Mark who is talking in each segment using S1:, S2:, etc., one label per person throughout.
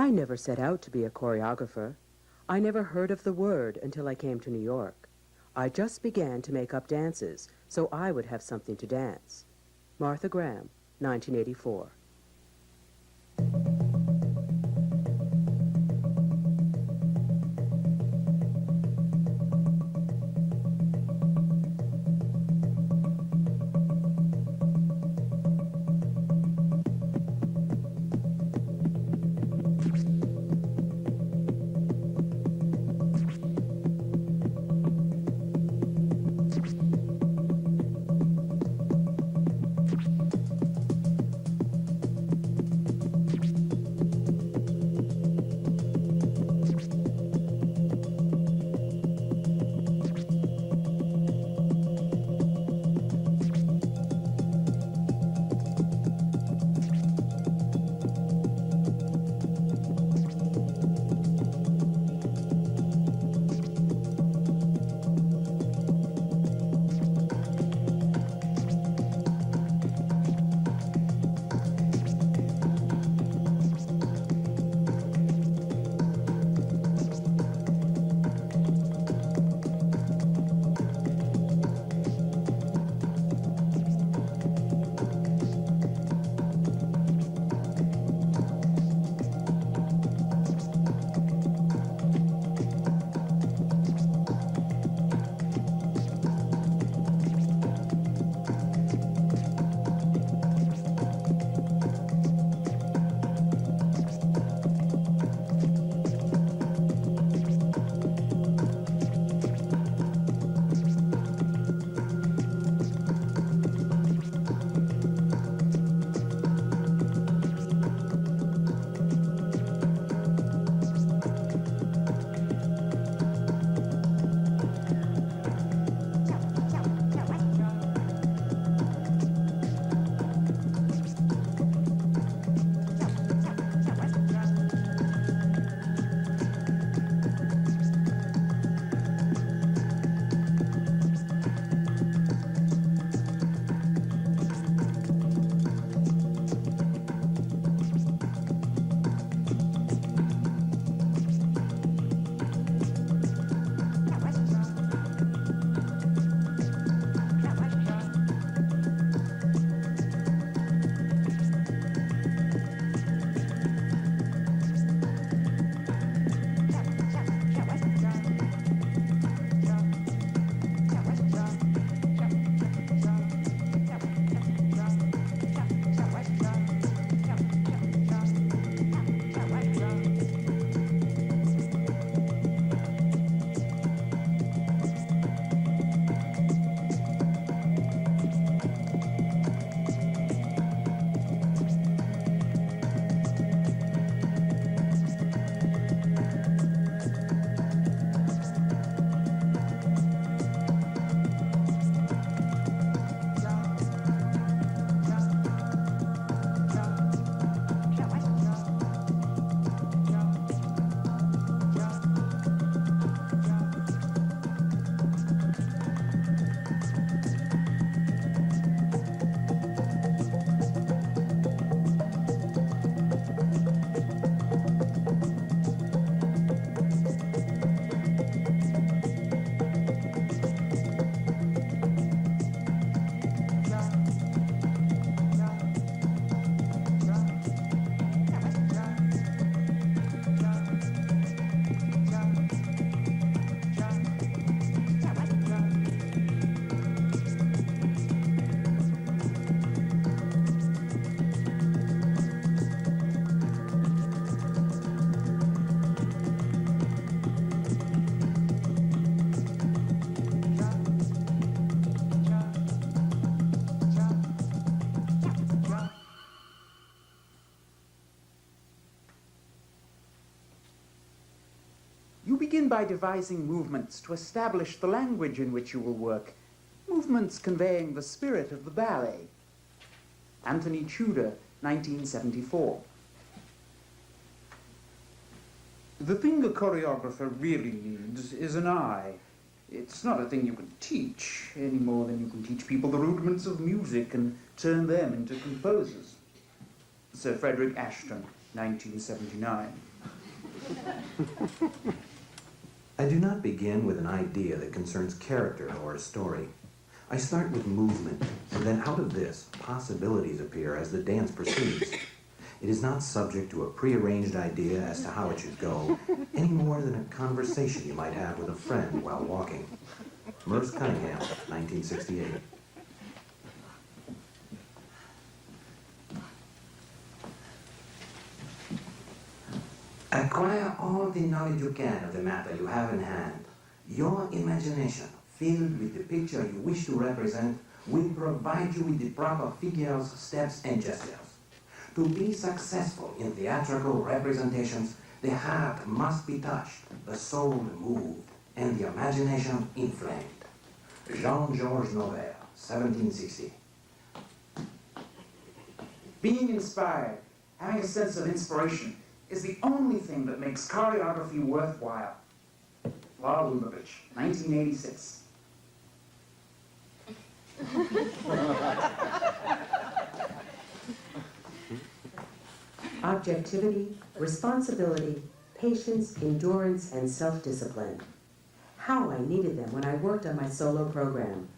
S1: I never set out to be a choreographer. I never heard of the word until I came to New York. I just began to make up dances so I would have something to dance. Martha Graham, 1984.
S2: You begin by devising movements to establish the language in which you will work, movements conveying the spirit of the ballet. Anthony Tudor, 1974. The thing a choreographer really needs is an eye. It's not a thing you can teach, any more than you can teach people the rudiments of music and turn them into composers. Sir Frederick Ashton, 1979.
S3: I do not begin with an idea that concerns character or a story. I start with movement, and then out of this, possibilities appear as the dance proceeds. It is not subject to a prearranged idea as to how it should go, any more than a conversation you might have with a friend while walking. Merce Cunningham, 1968. Acquire all the knowledge you can of the matter you have in hand. Your imagination, filled with the picture you wish to represent, will provide you with the proper figures, steps, and gestures. To be successful in theatrical representations, the heart must be touched, the soul moved, and the imagination inflamed. Jean-Georges Noverre, 1760.
S2: Being inspired, having a sense of inspiration, is the only thing that makes choreography worthwhile. Laura Lubavitch, 1986.
S1: Objectivity, responsibility, patience, endurance, and self-discipline. How I needed them when I worked on my solo program,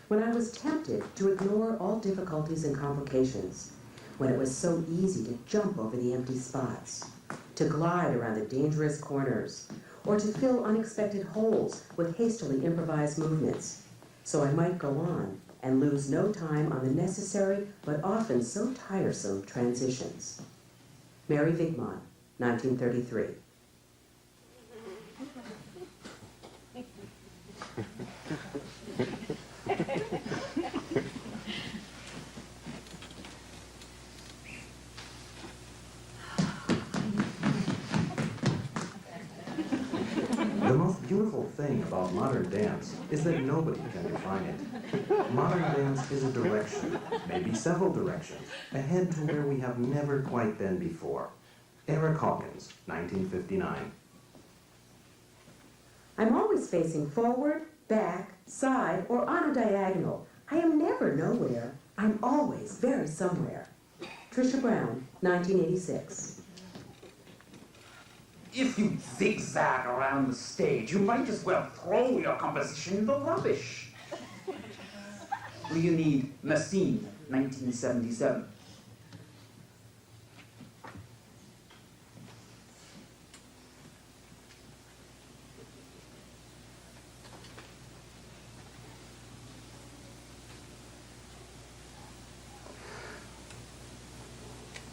S1: when I was tempted to ignore all difficulties and complications, when it was so easy to jump over the empty spots, to glide around the dangerous corners, or to fill unexpected holes with hastily improvised movements, so I might go on and lose no time on the necessary but often so tiresome transitions. Mary Vigmont, 1933.
S3: The most beautiful thing about modern dance is that nobody can define it. Modern dance is a direction, maybe several directions, ahead to where we have never quite been before. Eric Hawkins, 1959.
S1: I'm always facing forward, back, side, or on a diagonal. I am never nowhere. I'm always very somewhere. Trisha Brown, 1986.
S2: If you zigzag around the stage, you might as well throw your composition in the rubbish. Leonid Massine, 1977.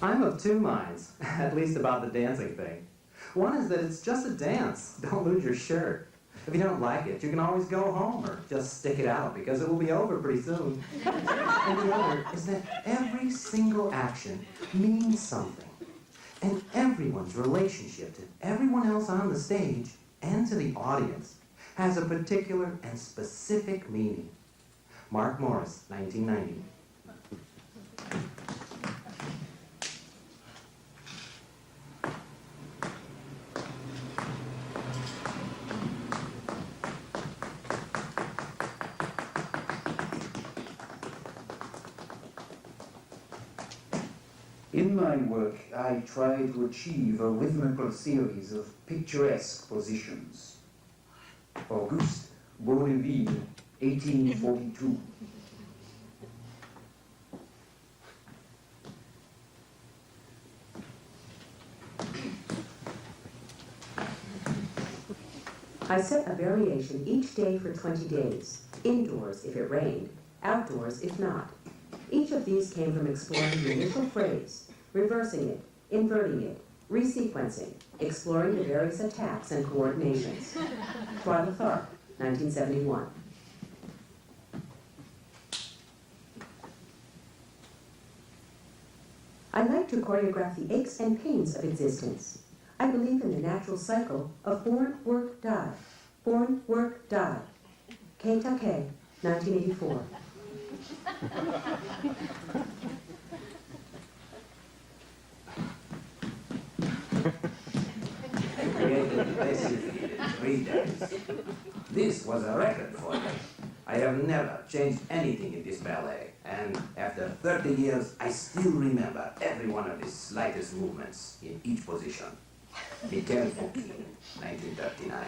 S3: I'm of two minds, at least about the dancing thing. One is that it's just a dance. Don't lose your shirt. If you don't like it, you can always go home or just stick it out because it will be over pretty soon. And the other is that every single action means something. And everyone's relationship to everyone else on the stage and to the audience has a particular and specific meaning. Mark Morris, 1990.
S2: In my work, I try to achieve a rhythmical series of picturesque positions. Auguste Bournonville, 1842.
S1: I set a variation each day for 20 days, indoors if it rained, outdoors if not. Each of these came from exploring the initial phrase, reversing it, inverting it, resequencing, exploring the various attacks and coordinations. Twyla Tharp, 1971. I like to choreograph the aches and pains of existence. I believe in the natural cycle of born, work, die. Born, work, die. Kei Take, 1984.
S4: Created the basic in 3 days. This was a record for me. I have never changed anything in this ballet, and after 30 years, I still remember every one of the slightest movements in each position. Mikel Fouquet, 1939.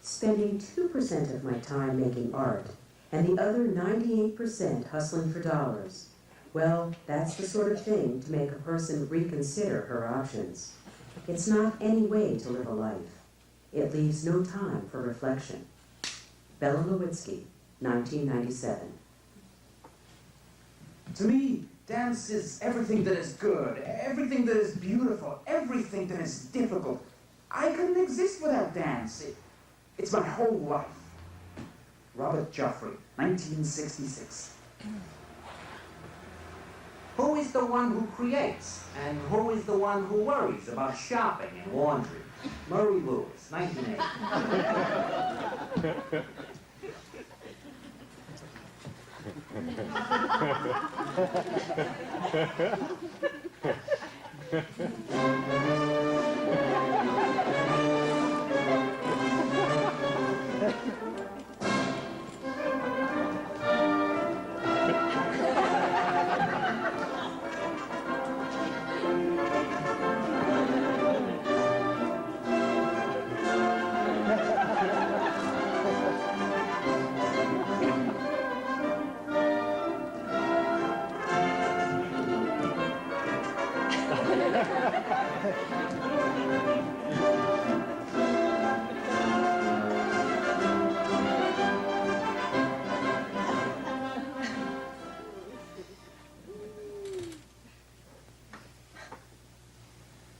S1: Spending 2% of my time making art and the other 98% hustling for dollars. Well, that's the sort of thing to make a person reconsider her options. It's not any way to live a life. It leaves no time for reflection. Bela Lewitsky, 1997.
S2: To me, dance is everything that is good, everything that is beautiful, everything that is difficult. I couldn't exist without dance. It's my whole life. Robert Joffrey, 1966.
S3: Who is the one who creates, and who is the one who worries about shopping and laundry? Murray Lewis, 1980.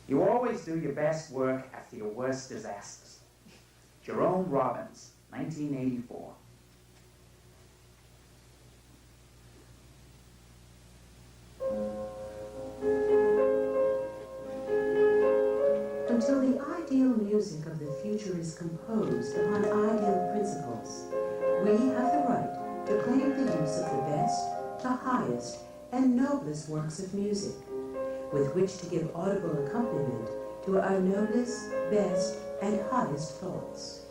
S2: You always do your best work after your worst disasters. Jerome Robbins, 1984.
S1: Until the ideal music of the future is composed upon ideal principles, we have the right to claim the use of the best, the highest, and noblest works of music, with which to give audible accompaniment to our noblest, best, and highest thoughts.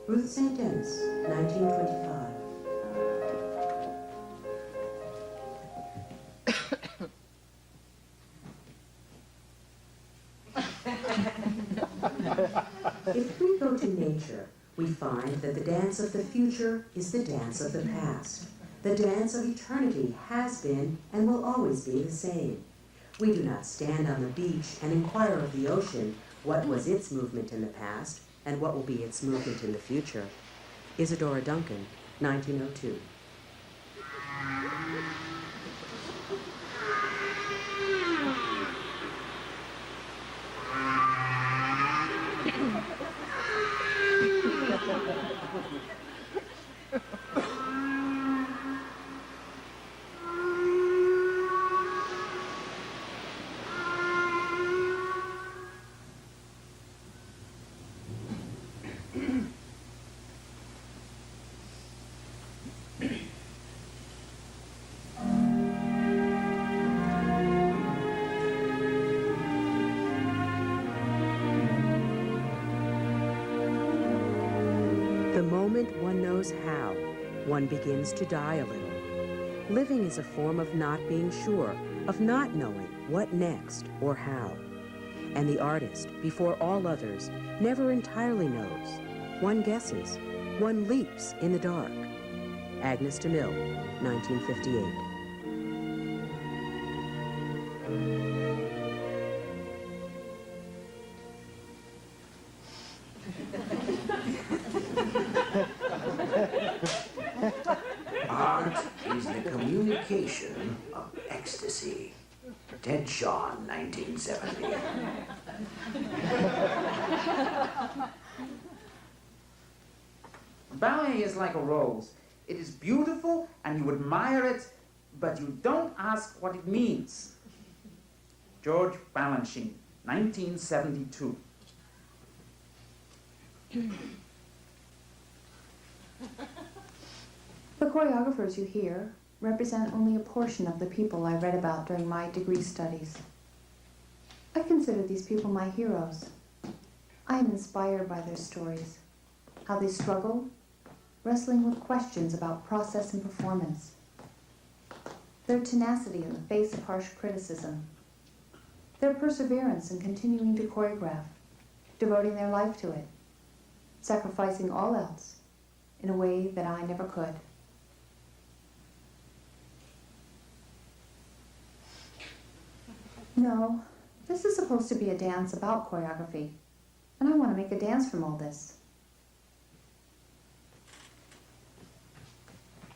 S1: Ruth St. Denis, 1925. If we go to nature, we find that the dance of the future is the dance of the past. The dance of eternity has been and will always be the same. We do not stand on the beach and inquire of the ocean what was its movement in the past and what will be its movement in the future. Isadora Duncan, 1902. The moment one knows how, one begins to die a little. Living is a form of not being sure, of not knowing what next or how. And the artist, before all others, never entirely knows. One guesses. One leaps in the dark. Agnes de Mille, 1958.
S4: Art is the communication of ecstasy. Ted Shawn, 1970.
S2: Ballet is like a rose. It is beautiful and you admire it, but you don't ask what it means. George Balanchine, 1972.
S5: The choreographers you hear represent only a portion of the people I read about during my degree studies. I consider these people my heroes. I am inspired by their stories. how they struggled, wrestling with questions about process and performance. Their tenacity in the face of harsh criticism. Their perseverance in continuing to choreograph, devoting their life to it, sacrificing all else in a way that I never could. No, this is supposed to be a dance about choreography, and I want to make a dance from all this.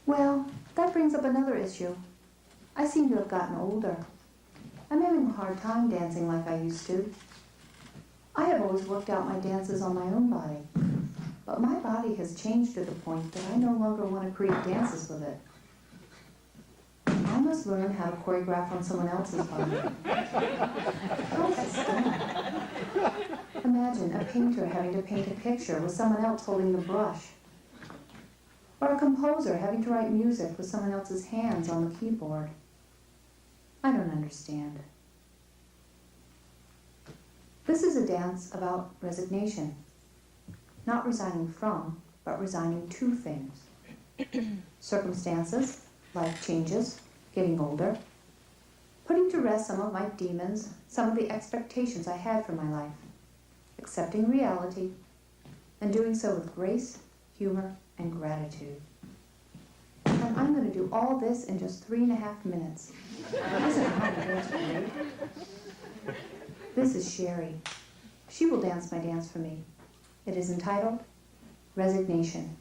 S5: Well, that brings up another issue. I seem to have gotten older. I'm having a hard time dancing like I used to. I have always worked out my dances on my own body, but my body has changed to the point that I no longer want to create dances with it. I must learn how to choreograph on someone else's body. How is this done? Imagine a painter having to paint a picture with someone else holding the brush. Or a composer having to write music with someone else's hands on the keyboard. I don't understand. This is a dance about resignation. Not resigning from, but resigning to things. Circumstances, life changes, getting older. Putting to rest some of my demons, some of the expectations I had for my life. Accepting reality, and doing so with grace, humor, and gratitude. And I'm going to do all this in just 3.5 minutes. Isn't my dance great? This is Sherry. She will dance my dance for me. It is entitled Resignation.